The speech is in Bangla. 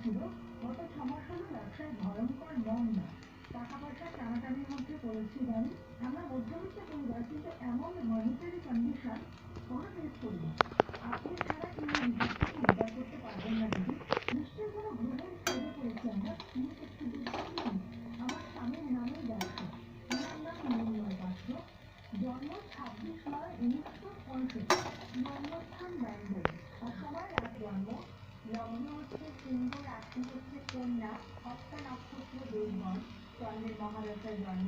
ছিল, কত সমস্যা হলো ব্যবসায় ভয়ঙ্কর মন্দা, টাকা পয়সার টানাটানির মধ্যে পড়েছি জানি। আমরা মধ্যবিত্ত পরিবার, কিন্তু এমন মনিটারি কন্ডিশন কোনো ফেস করিনি। আপনি ছাড়া কেউ নিজের থেকে উদ্ধার করতে পারবেন না দিদি। নিশ্চয়ই কোনো গ্রহের ছেড়ে পড়েছি আমরা। প্লিজ একটু দেখুন। আমার স্বামীর নামেই ব্যবসা, ওনার নাম মৃন্ময় পাত্র। জন্ম 26/9/1965, জন্মস্থান ব্যাঙ্গালোর, আর সময় রাত জন্ম। লগ্ন হচ্ছে সিংহ, রাশি হচ্ছে কন্যা, হস্তা নক্ষত্র দেবগণ, চন্দ্রের মহাদশায় জন্ম।